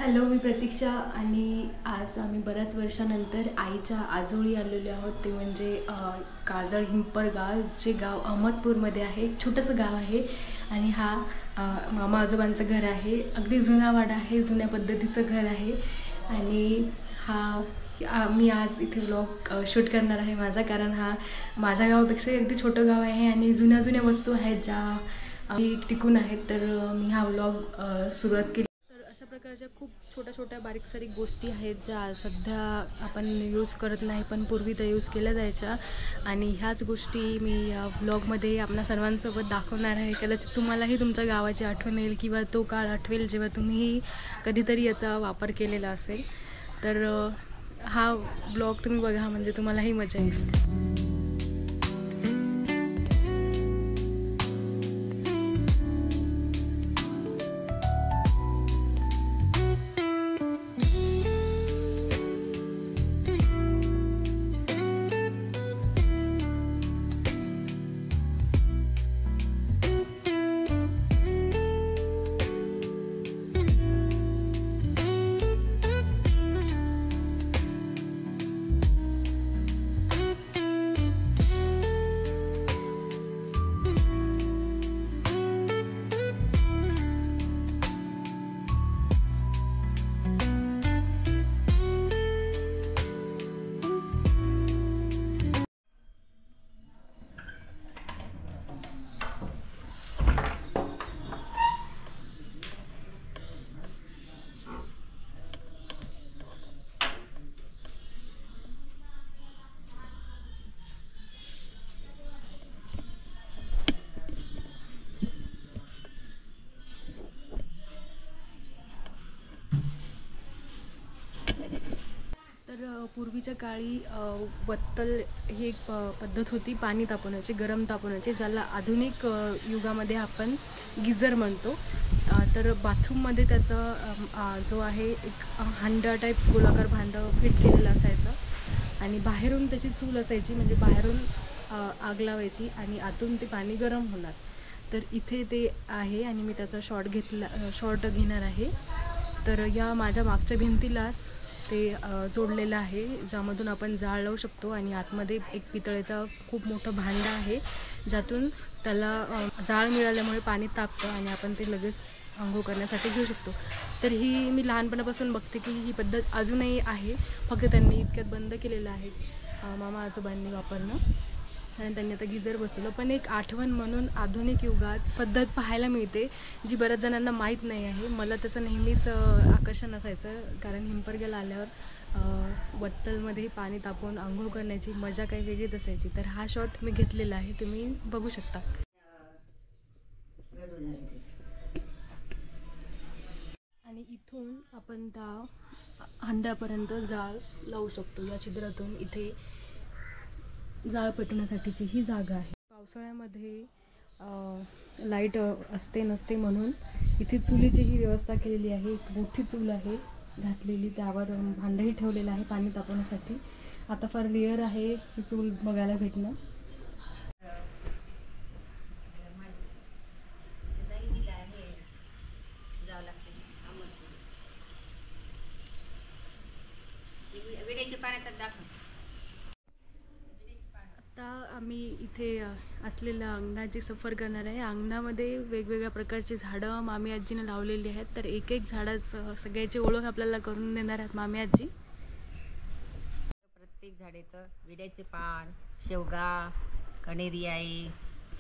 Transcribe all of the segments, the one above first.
Hello, मी प्रतीक्षा आणि आज आम्ही बऱ्याच वर्षानंतर आईच्या आजोळी आलेलो आहोत. ते म्हणजे काजळ हिंपळगाव, जे गाव अहमदपूरमध्ये आहे. एक छोटंसं गाव आहे आणि हा मामा आजोबांचं घर आहे. अगदी जुना वाडा आहे, जुन्या पद्धतीचं घर आहे. आणि मी आज इथे व्लॉग शूट करणार आहे माझा, कारण हा माझ्या गावापेक्षा अगदी छोटं गाव आहे आणि जुन्या जुन्या वस्तू आहेत ज्या टिकून आहेत. तर मी हा व्लॉग सुरुवात केली. अशा प्रकारच्या खूप छोट्या छोट्या बारीक सारीक गोष्टी आहेत ज्या सध्या आपण यूज करत नाही, पण पूर्वी त्या यूज केल्या जायच्या. आणि ह्याच गोष्टी मी या व्लॉगमध्ये आपल्या सर्वांसोबत दाखवणार आहे. कदाचित तुम्हालाही तुमच्या गावाची आठवण येईल किंवा तो काळ आठवेल जेव्हा तुम्हीही कधीतरी याचा वापर केलेला असेल. तर हा व्लॉग तुम्ही बघा, म्हणजे तुम्हालाही मजा येईल. तर पूर्वीच्या काळी वत्तल ही एक पद्धत होती पाणी तापवण्याची, गरम तापवण्याची, ज्याला आधुनिक युगामध्ये आपण गिझर म्हणतो. तर बाथरूममध्ये त्याचा जो आहे एक हांडा टाईप गोलाकार भांडं फिट केलेलं असायचं आणि बाहेरून त्याची चूल असायची, म्हणजे बाहेरून आग लावायची आणि आतून ते पाणी गरम होणार. तर इथे ते आहे आणि मी त्याचा शॉर्ट घेणार आहे. तर या माझ्या मागच्या भिंतीलाच ते जोडलेलं आहे, ज्यामधून आपण जाळ लावू शकतो. आणि आतमध्ये एक पितळेचा खूप मोठं भांडं आहे, ज्यातून त्याला जाळ मिळाल्यामुळे पाणी तापतं आणि आपण ते लगेच अंघोळ करण्यासाठी घेऊ शकतो. तर ही मी लहानपणापासून बघते की ही पद्धत अजूनही आहे, फक्त त्यांनी इतक्यात बंद केलेलं आहे मामा आजोबांनी वापरणं, आणि त्यांनी आता गिझर बसवलं. पण एक आठवण म्हणून आधुनिक युगात पद्धत पाहायला मिळते, जी बऱ्याच जणांना माहीत नाही आहे. मला त्याचं नेहमीच आकर्षण असायचं, कारण हिंपरग्याला आल्यावर वत्तलमध्ये पाणी तापवून आंघोळ करण्याची मजा काही वेगळीच असायची. तर हा शॉट मी घेतलेला आहे, तुम्ही बघू शकता. आणि इथून आपण त्या हंड्यापर्यंत जाळ लावू शकतो. या छिद्रातून इथे जाळ पेटवण्यासाठीची ही जागा आहे. पावसाळ्यामध्ये लाईट असते नसते म्हणून इथे चुलीची ही व्यवस्था केलेली आहे. एक मोठी चूल आहे घातलेली, त्यावर भांडंही ठेवलेलं आहे पाणी तापवण्यासाठी. आता फार रेअर आहे ही चूल बघायला भेटणं. आता आम्ही इथे असलेल्या अंगणाची सफर करणार आहे. अंगणामध्ये वेगवेगळ्या प्रकारची झाडं मामी आजीने लावलेली आहेत. तर एक एक झाडाचं सगळ्याची ओळख आपल्याला करून देणार आहेत मामी आजी. प्रत्येक झाडेचं विड्याचे पान, शेवगा, कणेरी आहे,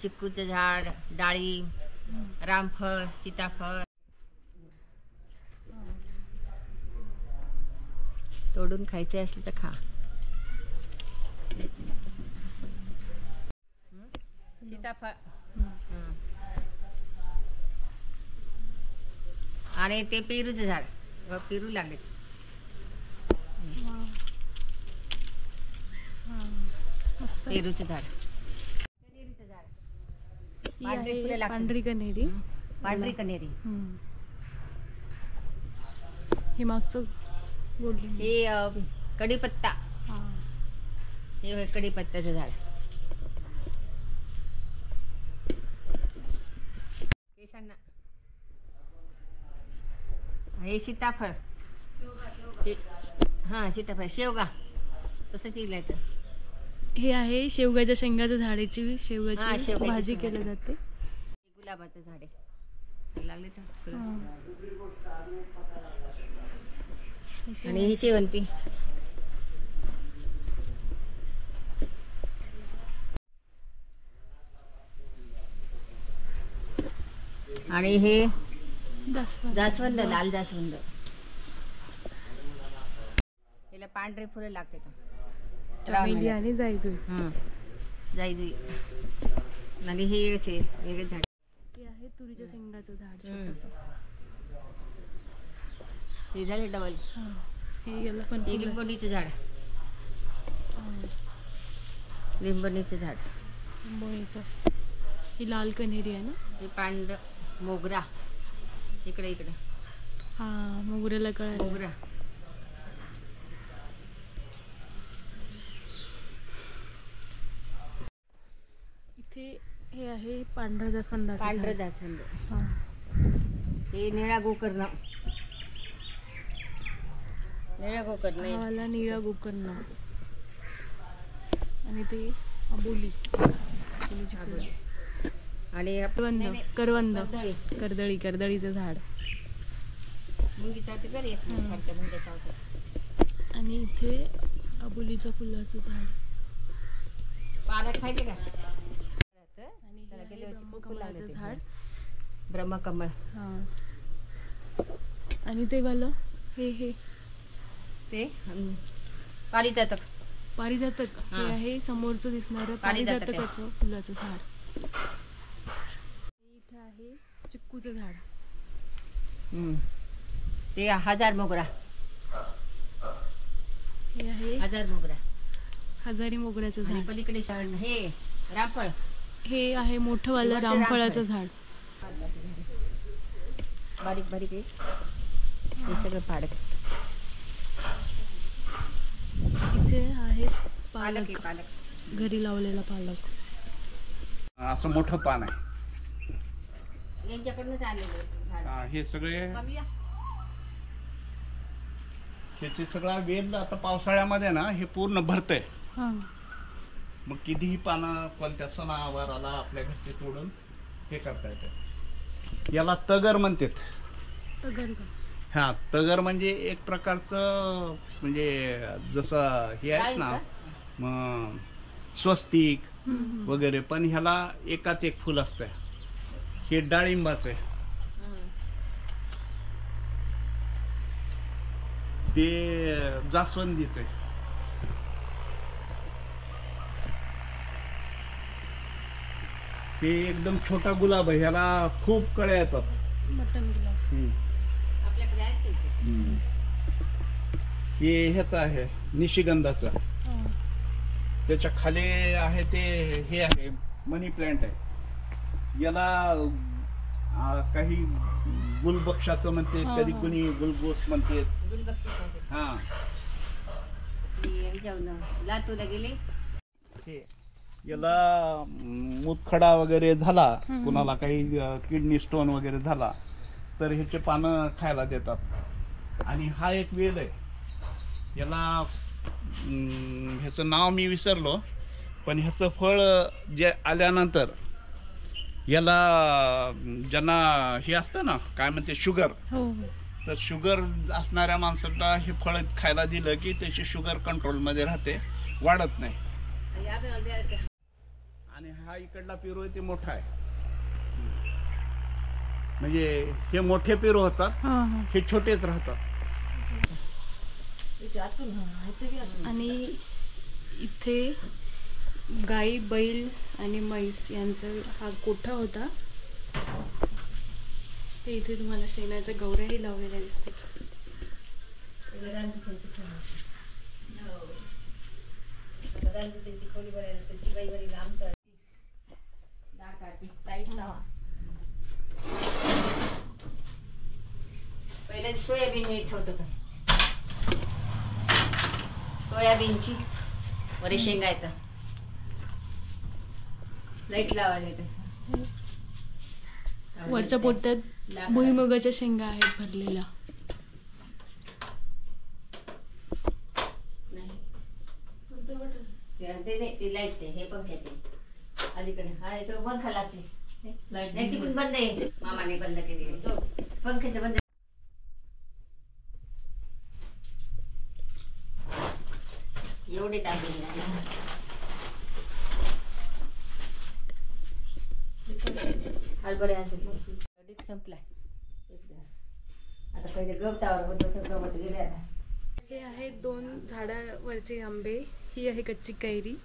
चिक्कूचं झाड, डाळिंब, रामफळ, सीताफळ. तोडून खायचे असले तर खा. सीताफळ आणि ते पेरूचं झाड, पेरू लागले. पेरूचं झाड, कनेरीचं झाड, पांढरी कनेरी, पांढरी कनेरी. हे मागचं हे कढीपत्ता, हे कढीपत्त्याचं झाड. केसांना हे सीताफळ, हा सीताफळ शेवगा तसंच इलाय तर. हे आहे शेवगाच्या शेंगाचं झाडाची हा, शेवगाची शेवगाची भाजी शेंगा. केली जाते. गुलाबाचं झाड आहे लागले तर फुलं. आणि ही शेवंती. आणि हे जास्वंद, लाल जास्वंद. याला पांढरे फुलं लागते चमेली आणि जाईजुई. जाई. आणि हे असे वेगळे झाड. हे आहे तुरीच्या शेंगाचं झाड हम्म. छोटंसं. हे झालं डबल. हे याला पण हे लिंबोणीचं झाड. लिंबोणीचं झाड. लिंबोणीचं. ही लाल कन्हेरी आहे ना. हे पांढरं मोगरा. इकडे इकडे हा मोगऱ्याला कळालं. मोगरा. इथे हे आहे पांढरं जास्वंदाचं पांढरं झाड. जास्वंद. हे निळा गोकर्ण. निळा गोकर्ण आहे. हा वाला निळा गोकर्ण. आणि ते अबोली. आबोली. आणि करवंद. करवंद. कर्दळी. कर्दळी. कर्दळीचं झाड. मुंगीचा होते बरं येत नाही. फारक्या मुंग्याचा होता. आणि इथे अबोलीच्या फुलाचं झाड. पालक खायचे का? आणि त्याला हे गेल्या आहे वर्षी खूप ब्रह्मकमळाचं लागले ते. झाड. ब्रह्मकमळ. हा. आणि ते वालं हे ते पारिजातक. पारिजातक. हे हा. आहे समोरचं दिसणारं पारिजातक आहे. पारिजातकाचं फुलाचं झाड. इथे आहे चिक्कूचं झाड. ते हजार मोगरा. हे आहे हजार मोगरा. हजारी मोगऱ्याचं आणि झाड. पलीकडे हे रामफळ. हे आहे मोठं वालं वरती रामफळाचं रामफळ. झाड. बारीक बारीक आहे. हे सगळं पाडक. इथे आहे पालक आहे पालक. पालक. घरी लावलेला पालक. असं मोठं पान आहे. यांच्याकडूनच आलेलं झाड. हे सगळे त्याचे सगळा वेल आता पावसाळ्यामध्ये ना हे पूर्ण भरतंय. हा. मग कितीही पानं कोणत्या सणावाराला आपल्या घरचे तोडून हे करता येते. याला तगर म्हणतात. तगर का? हा तगर म्हणजे एक प्रकारचं म्हणजे जसं हे आहेत ना मग स्वस्तिक वगैरे, पण ह्याला एकात एक फुल असतं. हे डाळिंबाचं आहे. ते जास्वंदीचं आहे. ते एकदम छोटा गुलाब आहे. ह्याला खूप कळ्या येतात. मटन गुलाब. आपल्याकडे आहेत ते इथे. हे ह्याचं आहे निशिगंधाचं. हा. त्याच्या खाली आहे ते हे आहे मनी प्लांट आहे. याला काही गुलबक्षाचं म्हणते, हा, कधी हा. कुणी गुलगोस म्हणते. गुलबक्षीस आहे. हा लातूरला गेले. हे याला मुतखडा वगैरे झाला, हम्म. कुणाला काही किडनी स्टोन वगैरे झाला तर ह्याचे पानं खायला देतात. आणि हा एक वेल आहे. याला ह्याचं नाव मी विसरलो, पण ह्याचं फळ जे आल्यानंतर याला ज्यांना हे असतं ना काय म्हणते शुगर, हो. तर शुगर असणाऱ्या माणसाला हे फळ खायला दिलं की त्याची शुगर कंट्रोलमध्ये राहते, वाढत नाही. आणि हा इकडला पेरू आहे ते मोठा आहे. म्हणजे हे मोठे पेरू होतात, हा, हा. हे छोटेच राहतात. आणि इथे गाई, बैल आणि म्हैस यांचा हा गोठा होता. ते इथे तुम्हाला शेणाच्या गौऱ्याही लावलेल्या दिसते. पहिले सोयाबीन मी ठेवत होतो. सोयाबीनची वरी शेंगा येतं. लाईट लावायला येतं. वरच्या पोट्यात भुईमुगाच्या शेंगा आहेत भरलेल्या. ते नाही ते लाईटचे हे पंख्याचे अलीकडे हा तो पंखा लागते नाही तिकडून बंद आहे मामाने बंद केली पंख्याचं बंद एवढे टाकले हरभरे असेल संपलाय आता पहिले गवतावर होतं गवत गेले आता हे आहेत 2 झाडावरचे आंबे, ही आहे कच्ची कैरी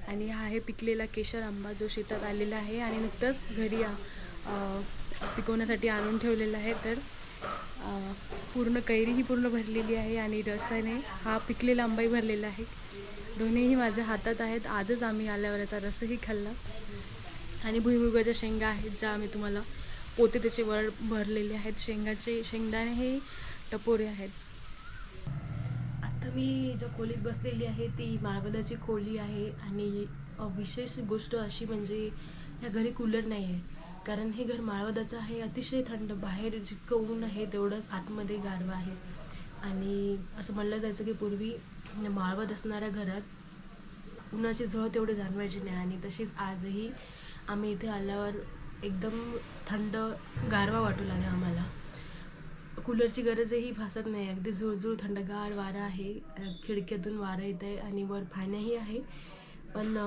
आणि हा आहे पिकलेला केशर आंबा जो शेतात आलेला आहे आणि नुकतंच घरी पिकवण्यासाठी आणून ठेवलेला आहे. तर पूर्ण कैरी ही पूर्ण भरलेली आहे आणि रसाने हा पिकलेला आंबाही भरलेला आहे. दोन्हीही माझ्या हातात आहेत. आजच आम्ही आल्यावर याचा रसही खाल्ला आणि भुईमुगाच्या शेंगा आहेत ज्या आम्ही तुम्हाला पोते त्याचे वर भरलेले आहेत. शेंगदाणे हे टपोरे आहेत. आता मी ज्या खोलीत बसलेली आहे ती माळवदाची खोली आहे आणि विशेष गोष्ट अशी म्हणजे या घरी कूलर नाही आहे कारण हे घर माळवदाचं आहे. अतिशय थंड, बाहेर जितकं ऊन आहे तेवढंच आतमध्ये गारवा आहे आणि असं म्हणलं जायचं की पूर्वी माळवद असणाऱ्या घरात उन्हाची झळ तेवढी जाणवायची नाही आणि तशीच आजही आम्ही इथे आल्यावर एकदम थंड गारवा वाटू लागला आम्हाला. कूलरची गरजही भासत नाही. अगदी झुळझुळ थंडगार वारा आहे, खिडक्यातून वारा येत आहे आणि वर फाण्याही आहे. पण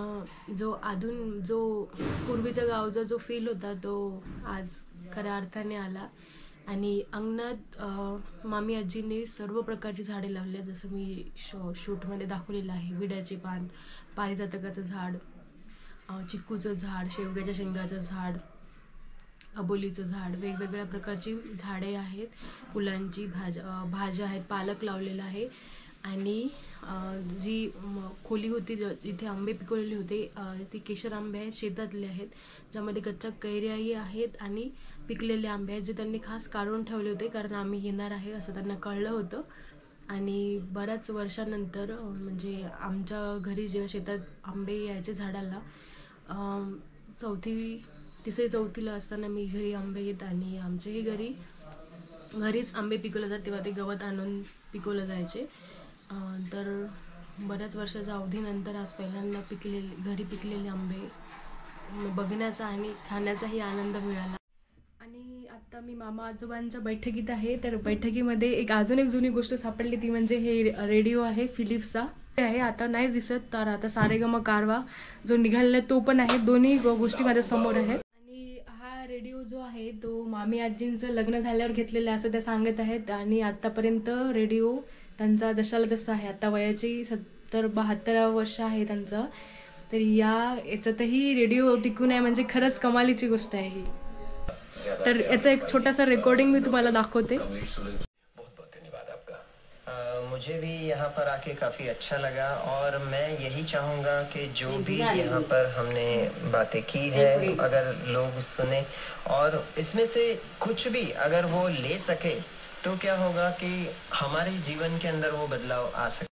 जो पूर्वीचा गावचा जो फील होता तो आज खऱ्या अर्थाने आला. आणि अंगणात मामी आजीने सर्व प्रकारची झाडे लावली आहेत जसं मी शूटमध्ये दाखवलेलं आहे. विड्याचे पान, पारिजातकाचं झाड, चिक्कूचं झाड, शेवग्याच्या शेंगाचं झाड, अबोलीचं झाड, वेगवेगळ्या प्रकारची झाडे आहेत. फुलांची भाज्या आहेत, पालक लावलेला आहे आणि जी खोली होती जिथे आंबे पिकवलेले होते ती केशर आंबे आहेत, शेतातले आहेत ज्यामध्ये कच्च्या कैऱ्याही आहेत आणि पिकलेले आंबे आहेत जे त्यांनी खास काढून ठेवले होते कारण आम्ही येणार आहे असं त्यांना कळलं होतं. आणि बऱ्याच वर्षानंतर म्हणजे आमच्या घरी जेव्हा शेतात आंबे यायचे झाडाला तिसरी चौथीला असताना मी घरी आंबे येत आणि आमच्याही घरीच आंबे पिकवले जात तेव्हा ते गवत आणून पिकवलं जायचे. तर बऱ्याच वर्षाच्या अवधीनंतर आज पहिल्यांदा घरी पिकलेले आंबे बघण्याचा आणि खाण्याचाही आनंद मिळाला. आणि आता मी मामा आजोबांच्या बैठकीत आहे. तर बैठकीमध्ये अजून एक जुनी गोष्ट सापडली ती म्हणजे हे रेडिओ आहे फिलिप्सचा आहे. आता नाहीच दिसत तर आता सारेगम कारवा जो निघालेला तो पण आहे. दोन्ही गोष्टी माझ्या समोर आहेत. आणि हा रेडिओ जो आहे तो मामी आजींचं लग्न झाल्यावर घेतलेलं असं त्या सांगत आहेत आणि आतापर्यंत रेडिओ त्यांचा जशाला तसा आहे. आता वयाची 70-72 वर्ष आहे त्यांचं. तर याच्यातही रेडिओ टिकून आहे म्हणजे खरंच कमालीची गोष्ट आहे ही. तर याचा एक छोटासा रेकॉर्डिंग मी तुम्हाला दाखवते. मुझे भी यहाँ पर आके काफ़ी अच्छा लगा और मैं यही चाहूँगा कि जो भी यहाँ पर हमने बातें की है अगर लोग सुने और इसमें से कुछ भी अगर वो ले सके तो क्या होगा कि हमारे जीवन के अंदर वो बदलाव आ सके.